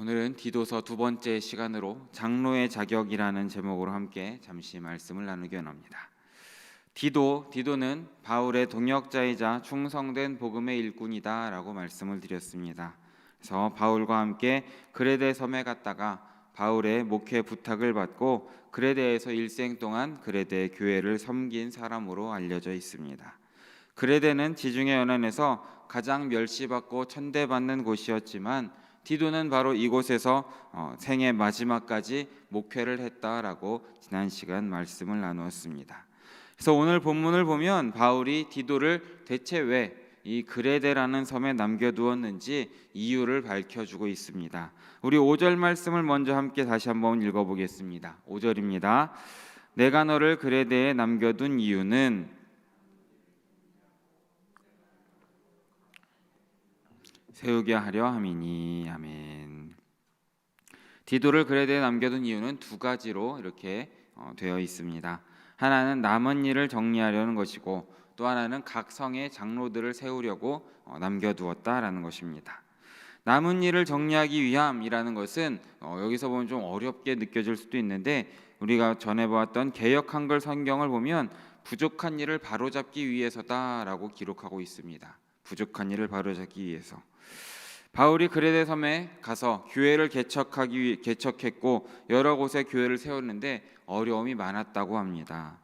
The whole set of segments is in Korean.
오늘은 디도서 두 번째 시간으로 장로의 자격이라는 제목으로 함께 잠시 말씀을 나누기 원합니다. 디도는 바울의 동역자이자 충성된 복음의 일꾼이다라고 말씀을 드렸습니다. 그래서 바울과 함께 그레데 섬에 갔다가 바울의 목회 부탁을 받고 그레데에서 일생 동안 그레데 교회를 섬긴 사람으로 알려져 있습니다. 그레데는 지중해 연안에서 가장 멸시받고 천대받는 곳이었지만 디도는 바로 이곳에서 생애 마지막까지 목회를 했다라고 지난 시간 말씀을 나누었습니다. 그래서 오늘 본문을 보면 바울이 디도를 대체 왜 이 그레데라는 섬에 남겨두었는지 이유를 밝혀주고 있습니다. 우리 5절 말씀을 먼저 함께 다시 한번 읽어보겠습니다. 5절입니다. 내가 너를 그레데에 남겨둔 이유는 세우게 하려 함이니. 아멘. 디도를 그레데에 남겨둔 이유는 두 가지로 이렇게 되어 있습니다. 하나는 남은 일을 정리하려는 것이고 또 하나는 각 성의 장로들을 세우려고 남겨두었다라는 것입니다. 남은 일을 정리하기 위함이라는 것은 여기서 보면 좀 어렵게 느껴질 수도 있는데 우리가 전에 보았던 개역 한글 성경을 보면 부족한 일을 바로잡기 위해서다라고 기록하고 있습니다. 부족한 일을 바로잡기 위해서. 바울이 그레데 섬에 가서 교회를 개척했고 여러 곳에 교회를 세웠는데 어려움이 많았다고 합니다.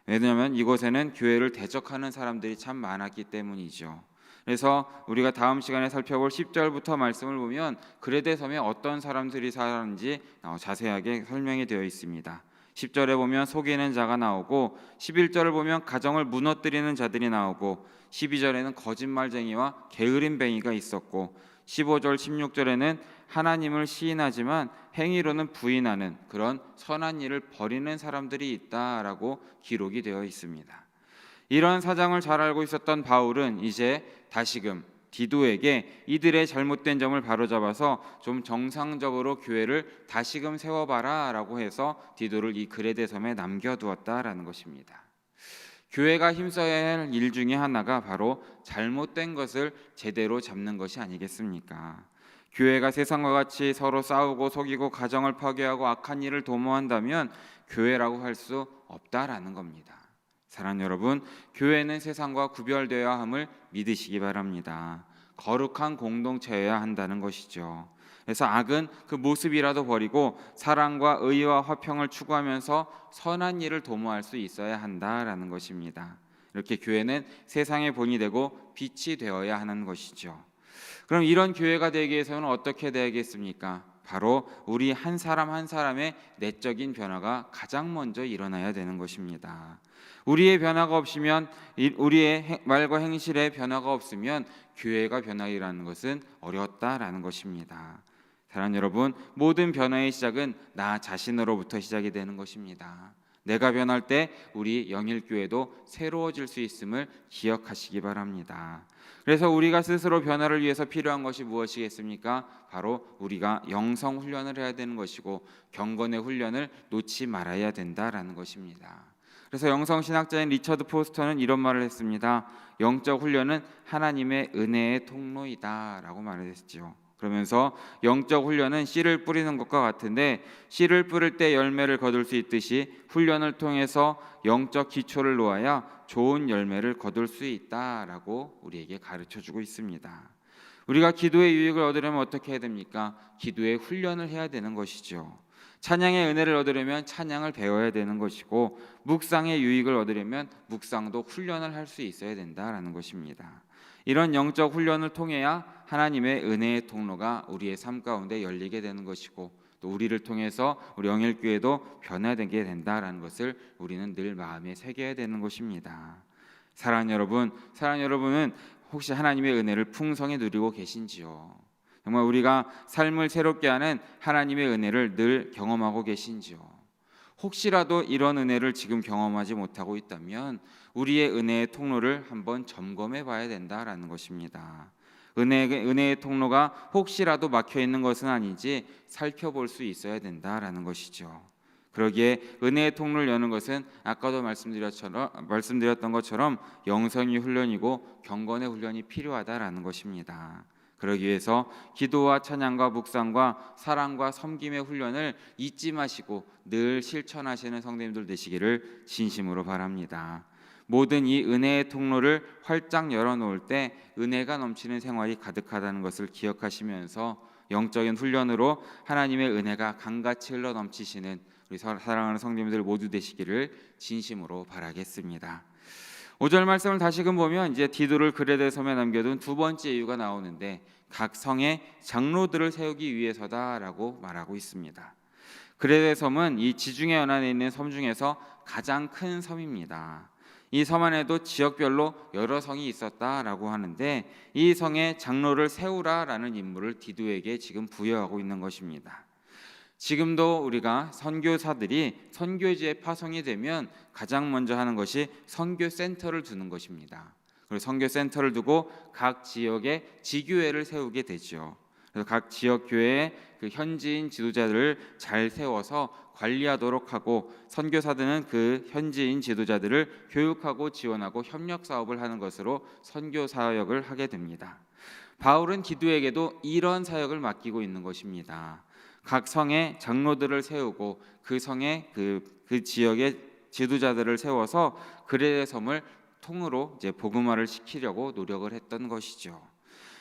왜냐하면 이곳에는 교회를 대적하는 사람들이 참 많았기 때문이죠. 그래서 우리가 다음 시간에 살펴볼 10절부터 말씀을 보면 그레데 섬에 어떤 사람들이 살았는지 자세하게 설명이 되어 있습니다. 10절에 보면 속이는 자가 나오고 11절을 보면 가정을 무너뜨리는 자들이 나오고 12절에는 거짓말쟁이와 게으름뱅이가 있었고 15절 16절에는 하나님을 시인하지만 행위로는 부인하는 그런 선한 일을 버리는 사람들이 있다라고 기록이 되어 있습니다. 이런 사정을 잘 알고 있었던 바울은 이제 다시금 디도에게 이들의 잘못된 점을 바로잡아서 좀 정상적으로 교회를 다시금 세워봐라 라고 해서 디도를 이 그레데 섬에 남겨두었다라는 것입니다. 교회가 힘써야 할 일 중에 하나가 바로 잘못된 것을 제대로 잡는 것이 아니겠습니까? 교회가 세상과 같이 서로 싸우고 속이고 가정을 파괴하고 악한 일을 도모한다면 교회라고 할 수 없다라는 겁니다. 사랑하는 여러분, 교회는 세상과 구별되어야 함을 믿으시기 바랍니다. 거룩한 공동체여야 한다는 것이죠. 그래서 악은 그 모습이라도 버리고 사랑과 의와 화평을 추구하면서 선한 일을 도모할 수 있어야 한다라는 것입니다. 이렇게 교회는 세상의 본이 되고 빛이 되어야 하는 것이죠. 그럼 이런 교회가 되기 위해서는 어떻게 되겠습니까? 바로 우리 한 사람 한 사람의 내적인 변화가 가장 먼저 일어나야 되는 것입니다. 우리의 변화가 없으면, 우리의 말과 행실의 변화가 없으면 교회가 변하기라는 것은 어렵다라는 것입니다. 사랑하는 여러분, 모든 변화의 시작은 나 자신으로부터 시작이 되는 것입니다. 내가 변할 때 우리 영일교회도 새로워질 수 있음을 기억하시기 바랍니다. 그래서 우리가 스스로 변화를 위해서 필요한 것이 무엇이겠습니까? 바로 우리가 영성 훈련을 해야 되는 것이고 경건의 훈련을 놓지 말아야 된다라는 것입니다. 그래서 영성신학자인 리처드 포스터는 이런 말을 했습니다. 영적 훈련은 하나님의 은혜의 통로이다 라고 말을 했죠. 그러면서 영적 훈련은 씨를 뿌리는 것과 같은데 씨를 뿌릴 때 열매를 거둘 수 있듯이 훈련을 통해서 영적 기초를 놓아야 좋은 열매를 거둘 수 있다라고 우리에게 가르쳐주고 있습니다. 우리가 기도의 유익을 얻으려면 어떻게 해야 됩니까? 기도의 훈련을 해야 되는 것이죠. 찬양의 은혜를 얻으려면 찬양을 배워야 되는 것이고 묵상의 유익을 얻으려면 묵상도 훈련을 할 수 있어야 된다라는 것입니다. 이런 영적 훈련을 통해야 하나님의 은혜의 통로가 우리의 삶 가운데 열리게 되는 것이고 또 우리를 통해서 우리 영일교회도 변화되게 된다라는 것을 우리는 늘 마음에 새겨야 되는 것입니다. 사랑하는 여러분은 혹시 하나님의 은혜를 풍성히 누리고 계신지요? 정말 우리가 삶을 새롭게 하는 하나님의 은혜를 늘 경험하고 계신지요? 혹시라도 이런 은혜를 지금 경험하지 못하고 있다면 우리의 은혜의 통로를 한번 점검해 봐야 된다라는 것입니다. 은혜의 통로가 혹시라도 막혀 있는 것은 아닌지 살펴볼 수 있어야 된다라는 것이죠. 그러기에 은혜의 통로를 여는 것은 아까도 말씀드렸던 것처럼 영성의 훈련이고 경건의 훈련이 필요하다라는 것입니다. 그러기 위해서 기도와 찬양과 묵상과 사랑과 섬김의 훈련을 잊지 마시고 늘 실천하시는 성도님들 되시기를 진심으로 바랍니다. 모든 이 은혜의 통로를 활짝 열어놓을 때 은혜가 넘치는 생활이 가득하다는 것을 기억하시면서 영적인 훈련으로 하나님의 은혜가 강같이 흘러 넘치시는 우리 사랑하는 성도님들 모두 되시기를 진심으로 바라겠습니다. 5절 말씀을 다시금 보면 이제 디도를 그레데 섬에 남겨둔 두 번째 이유가 나오는데 각 성에 장로들을 세우기 위해서다라고 말하고 있습니다. 그레데 섬은 이 지중해 연안에 있는 섬 중에서 가장 큰 섬입니다. 이 섬 안에도 지역별로 여러 성이 있었다라고 하는데 이 성에 장로를 세우라라는 임무를 디도에게 지금 부여하고 있는 것입니다. 지금도 우리가 선교사들이 선교지에 파송이 되면 가장 먼저 하는 것이 선교센터를 두는 것입니다. 그리고 선교센터를 두고 각 지역에 지교회를 세우게 되죠. 그래서 각 지역 교회의 그 현지인 지도자들을 잘 세워서 관리하도록 하고 선교사들은 그 현지인 지도자들을 교육하고 지원하고 협력 사업을 하는 것으로 선교 사역을 하게 됩니다. 바울은 디도에게도 이런 사역을 맡기고 있는 것입니다. 각 성에 장로들을 세우고 그 성에 그 지역의 지도자들을 세워서 그레데 섬을 통으로 이제 복음화를 시키려고 노력을 했던 것이죠.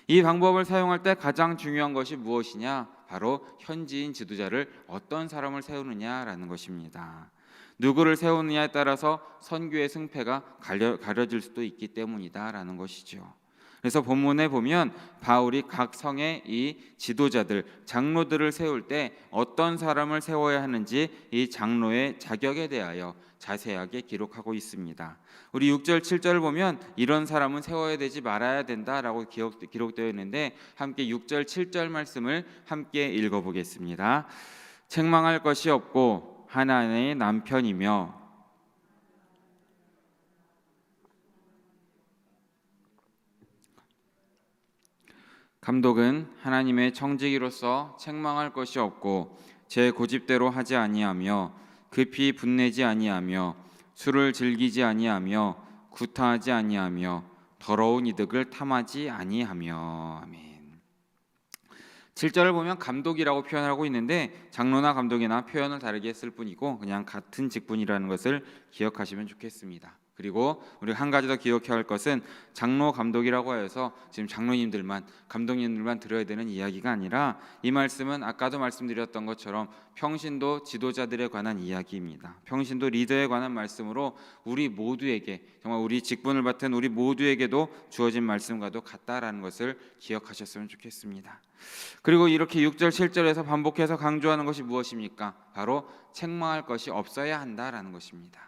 이 방법을 사용할 때 가장 중요한 것이 무엇이냐? 바로 현지인 지도자를 어떤 사람을 세우느냐라는 것입니다. 누구를 세우느냐에 따라서 선교의 승패가 가려질 수도 있기 때문이다라는 것이죠. 그래서 본문에 보면 바울이 각 성의 이 지도자들, 장로들을 세울 때 어떤 사람을 세워야 하는지 이 장로의 자격에 대하여 자세하게 기록하고 있습니다. 우리 6절, 7절을 보면 이런 사람은 세워야 되지 말아야 된다라고 기록되어 있는데 함께 6절, 7절 말씀을 함께 읽어보겠습니다. 책망할 것이 없고 하나님의 남편이며 감독은 하나님의 청지기로서 책망할 것이 없고 제 고집대로 하지 아니하며 급히 분내지 아니하며 술을 즐기지 아니하며 구타하지 아니하며 더러운 이득을 탐하지 아니하며. 아멘. 7절을 보면 감독이라고 표현하고 있는데 장로나 감독이나 표현을 다르게 했을 뿐이고 그냥 같은 직분이라는 것을 기억하시면 좋겠습니다. 그리고 우리가 한 가지 더 기억해야 할 것은 장로 감독이라고 하여서 지금 장로님들만 감독님들만 들어야 되는 이야기가 아니라 이 말씀은 아까도 말씀드렸던 것처럼 평신도 지도자들에 관한 이야기입니다. 평신도 리더에 관한 말씀으로 우리 모두에게 정말 우리 직분을 맡은 우리 모두에게도 주어진 말씀과도 같다라는 것을 기억하셨으면 좋겠습니다. 그리고 이렇게 6절 7절에서 반복해서 강조하는 것이 무엇입니까? 바로 책망할 것이 없어야 한다라는 것입니다.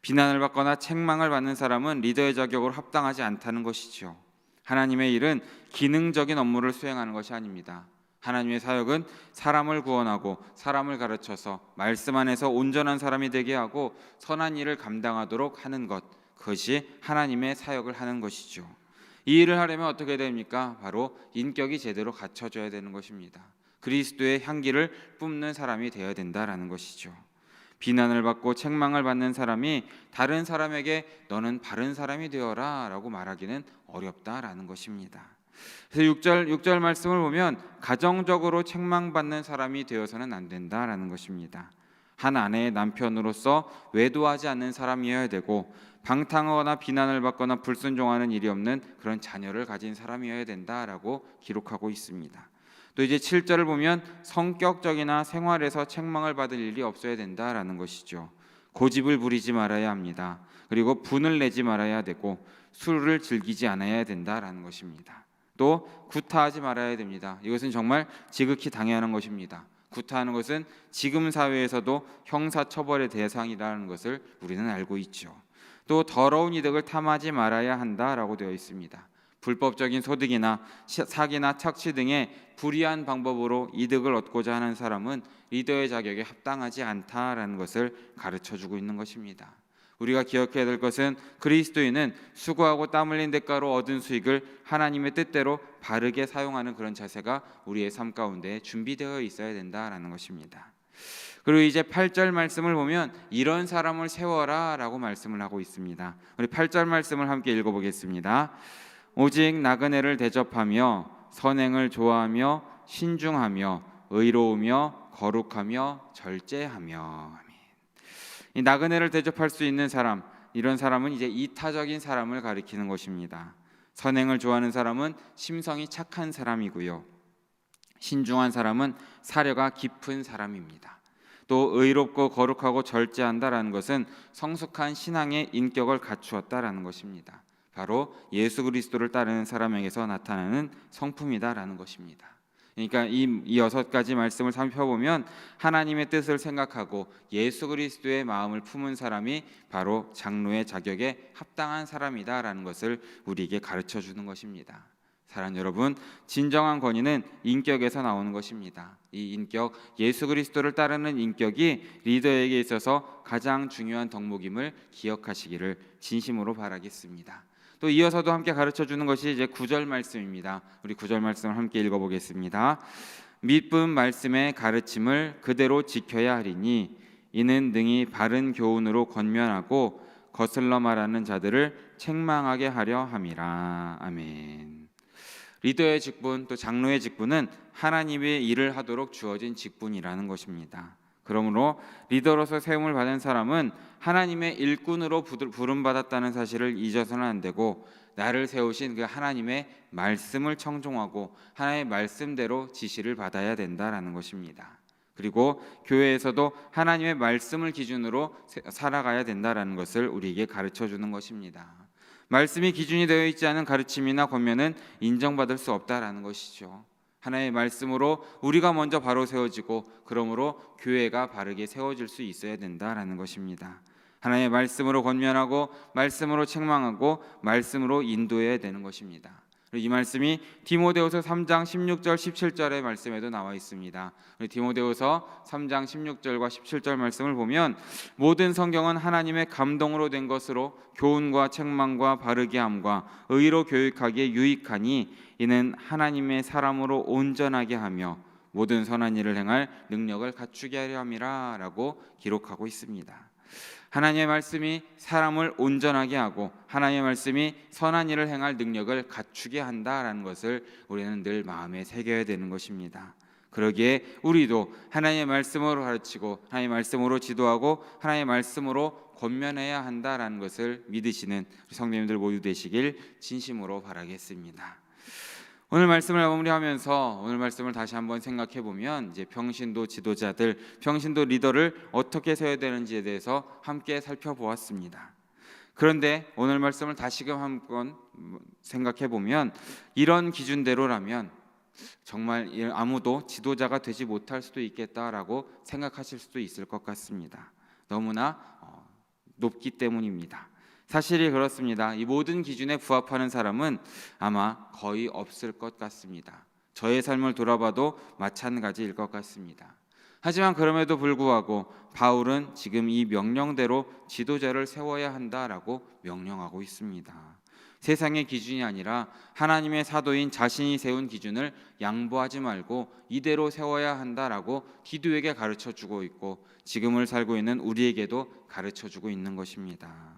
비난을 받거나 책망을 받는 사람은 리더의 자격으로 합당하지 않다는 것이죠. 하나님의 일은 기능적인 업무를 수행하는 것이 아닙니다. 하나님의 사역은 사람을 구원하고 사람을 가르쳐서 말씀 안에서 온전한 사람이 되게 하고 선한 일을 감당하도록 하는 것, 그것이 하나님의 사역을 하는 것이죠. 이 일을 하려면 어떻게 됩니까? 바로 인격이 제대로 갖춰져야 되는 것입니다. 그리스도의 향기를 뿜는 사람이 되어야 된다라는 것이죠. 비난을 받고 책망을 받는 사람이 다른 사람에게 너는 바른 사람이 되어라 라고 말하기는 어렵다라는 것입니다. 그래서 6절 말씀을 보면 가정적으로 책망받는 사람이 되어서는 안 된다라는 것입니다. 한 아내의 남편으로서 외도하지 않는 사람이어야 되고 방탕하거나 비난을 받거나 불순종하는 일이 없는 그런 자녀를 가진 사람이어야 된다라고 기록하고 있습니다. 또 이제 7절을 보면 성격적이나 생활에서 책망을 받을 일이 없어야 된다라는 것이죠. 고집을 부리지 말아야 합니다. 그리고 분을 내지 말아야 되고 술을 즐기지 않아야 된다라는 것입니다. 또 구타하지 말아야 됩니다. 이것은 정말 지극히 당해야 하는 것입니다. 구타하는 것은 지금 사회에서도 형사처벌의 대상이라는 것을 우리는 알고 있죠. 또 더러운 이득을 탐하지 말아야 한다라고 되어 있습니다. 불법적인 소득이나 사기나 착취 등의 불이한 방법으로 이득을 얻고자 하는 사람은 리더의 자격에 합당하지 않다라는 것을 가르쳐주고 있는 것입니다. 우리가 기억해야 될 것은 그리스도인은 수고하고 땀 흘린 대가로 얻은 수익을 하나님의 뜻대로 바르게 사용하는 그런 자세가 우리의 삶 가운데 준비되어 있어야 된다라는 것입니다. 그리고 이제 8절 말씀을 보면 이런 사람을 세워라 라고 말씀을 하고 있습니다. 우리 8절 말씀을 함께 읽어보겠습니다. 오직 나그네를 대접하며 선행을 좋아하며 신중하며 의로우며 거룩하며 절제하며. 아멘. 이 나그네를 대접할 수 있는 사람, 이런 사람은 이제 이타적인 사람을 가리키는 것입니다. 선행을 좋아하는 사람은 심성이 착한 사람이고요. 신중한 사람은 사려가 깊은 사람입니다. 또 의롭고 거룩하고 절제한다라는 것은 성숙한 신앙의 인격을 갖추었다라는 것입니다. 바로 예수 그리스도를 따르는 사람에게서 나타나는 성품이다라는 것입니다. 그러니까 이 6가지 말씀을 살펴보면 하나님의 뜻을 생각하고 예수 그리스도의 마음을 품은 사람이 바로 장로의 자격에 합당한 사람이다라는 것을 우리에게 가르쳐 주는 것입니다. 사랑하는 여러분, 진정한 권위는 인격에서 나오는 것입니다. 이 인격, 예수 그리스도를 따르는 인격이 리더에게 있어서 가장 중요한 덕목임을 기억하시기를 진심으로 바라겠습니다. 또 이어서도 함께 가르쳐 주는 것이 이제 9절 말씀입니다. 우리 9절 말씀을 함께 읽어보겠습니다. 믿음 말씀의 가르침을 그대로 지켜야 하리니 이는 능히 바른 교훈으로 권면하고 거슬러 말하는 자들을 책망하게 하려 함이라. 아멘. 리더의 직분, 또 장로의 직분은 하나님의 일을 하도록 주어진 직분이라는 것입니다. 그러므로 리더로서 세움을 받은 사람은 하나님의 일꾼으로 부름받았다는 사실을 잊어서는 안 되고, 나를 세우신 그 하나님의 말씀을 청종하고 하나님의 말씀대로 지시를 받아야 된다라는 것입니다. 그리고 교회에서도 하나님의 말씀을 기준으로 살아가야 된다라는 것을 우리에게 가르쳐 주는 것입니다. 말씀이 기준이 되어 있지 않은 가르침이나 권면은 인정받을 수 없다라는 것이죠. 하나님의 말씀으로 우리가 먼저 바로 세워지고, 그러므로 교회가 바르게 세워질 수 있어야 된다라는 것입니다. 하나님의 말씀으로 권면하고 말씀으로 책망하고 말씀으로 인도해야 되는 것입니다. 이 말씀이 디모데후서 3장 16절 17절의 말씀에도 나와 있습니다. 우리 디모데후서 3장 16절과 17절 말씀을 보면, 모든 성경은 하나님의 감동으로 된 것으로 교훈과 책망과 바르게 함과 의로 교육하기에 유익하니 이는 하나님의 사람으로 온전하게 하며 모든 선한 일을 행할 능력을 갖추게 하려 함이라 라고 기록하고 있습니다. 하나님의 말씀이 사람을 온전하게 하고 하나님의 말씀이 선한 일을 행할 능력을 갖추게 한다라는 것을 우리는 늘 마음에 새겨야 되는 것입니다. 그러기에 우리도 하나님의 말씀으로 가르치고 하나님의 말씀으로 지도하고 하나님의 말씀으로 권면해야 한다라는 것을 믿으시는 성도님들 모두 되시길 진심으로 바라겠습니다. 오늘 말씀을 마무리하면서 오늘 말씀을 다시 한번 생각해 보면, 이제 평신도 지도자들, 평신도 리더를 어떻게 세워야 되는지에 대해서 함께 살펴보았습니다. 그런데 오늘 말씀을 다시금 한번 생각해 보면, 이런 기준대로라면 정말 아무도 지도자가 되지 못할 수도 있겠다라고 생각하실 수도 있을 것 같습니다. 너무나 높기 때문입니다. 사실이 그렇습니다. 이 모든 기준에 부합하는 사람은 아마 거의 없을 것 같습니다. 저의 삶을 돌아봐도 마찬가지일 것 같습니다. 하지만 그럼에도 불구하고 바울은 지금 이 명령대로 지도자를 세워야 한다라고 명령하고 있습니다. 세상의 기준이 아니라 하나님의 사도인 자신이 세운 기준을 양보하지 말고 이대로 세워야 한다라고 디도에게 가르쳐주고 있고, 지금을 살고 있는 우리에게도 가르쳐주고 있는 것입니다.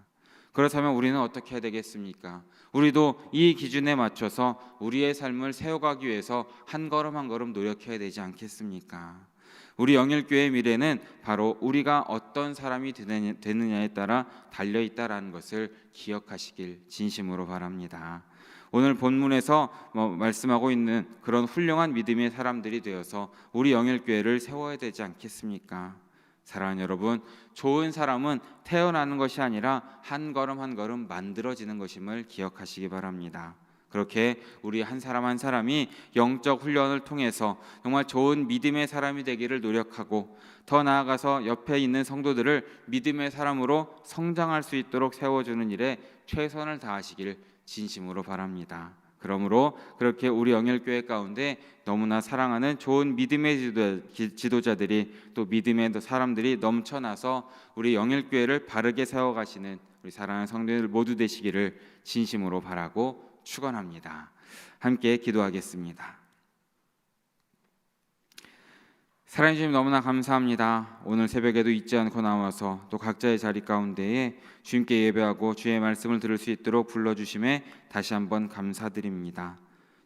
그렇다면 우리는 어떻게 해야 되겠습니까? 우리도 이 기준에 맞춰서 우리의 삶을 세워가기 위해서 한 걸음 한 걸음 노력해야 되지 않겠습니까? 우리 영일교회의 미래는 바로 우리가 어떤 사람이 되느냐에 따라 달려있다라는 것을 기억하시길 진심으로 바랍니다. 오늘 본문에서 말씀하고 있는 그런 훌륭한 믿음의 사람들이 되어서 우리 영일교회를 세워야 되지 않겠습니까? 사랑하는 여러분, 좋은 사람은 태어나는 것이 아니라 한 걸음 한 걸음 만들어지는 것임을 기억하시기 바랍니다. 그렇게 우리 한 사람 한 사람이 영적 훈련을 통해서 정말 좋은 믿음의 사람이 되기를 노력하고, 더 나아가서 옆에 있는 성도들을 믿음의 사람으로 성장할 수 있도록 세워주는 일에 최선을 다하시길 진심으로 바랍니다. 그러므로 그렇게 우리 영일교회 가운데 너무나 사랑하는 좋은 믿음의 지도자들이, 또 믿음의 사람들이 넘쳐나서 우리 영일교회를 바르게 세워가시는 우리 사랑하는 성도들 모두 되시기를 진심으로 바라고 축원합니다. 함께 기도하겠습니다. 사랑해 주님 너무나 감사합니다. 오늘 새벽에도 잊지 않고 나와서 또 각자의 자리 가운데에 주님께 예배하고 주의 말씀을 들을 수 있도록 불러주심에 다시 한번 감사드립니다.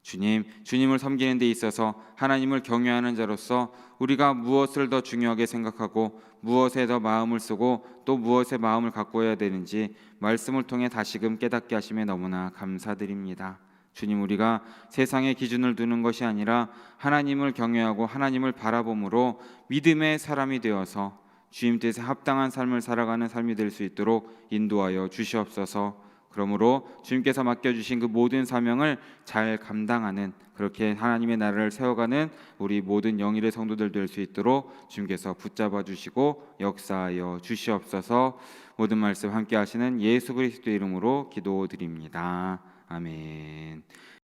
주님을 섬기는 데 있어서 하나님을 경외하는 자로서 우리가 무엇을 더 중요하게 생각하고 무엇에 더 마음을 쓰고 또 무엇에 마음을 갖고 해야 되는지 말씀을 통해 다시금 깨닫게 하심에 너무나 감사드립니다. 주님, 우리가 세상의 기준을 두는 것이 아니라 하나님을 경외하고 하나님을 바라봄으로 믿음의 사람이 되어서 주님 뜻에 합당한 삶을 살아가는 삶이 될 수 있도록 인도하여 주시옵소서. 그러므로 주님께서 맡겨주신 그 모든 사명을 잘 감당하는, 그렇게 하나님의 나라를 세워가는 우리 모든 영일의 성도들 될 수 있도록 주님께서 붙잡아 주시고 역사하여 주시옵소서. 모든 말씀 함께 하시는 예수 그리스도의 이름으로 기도드립니다. 아멘.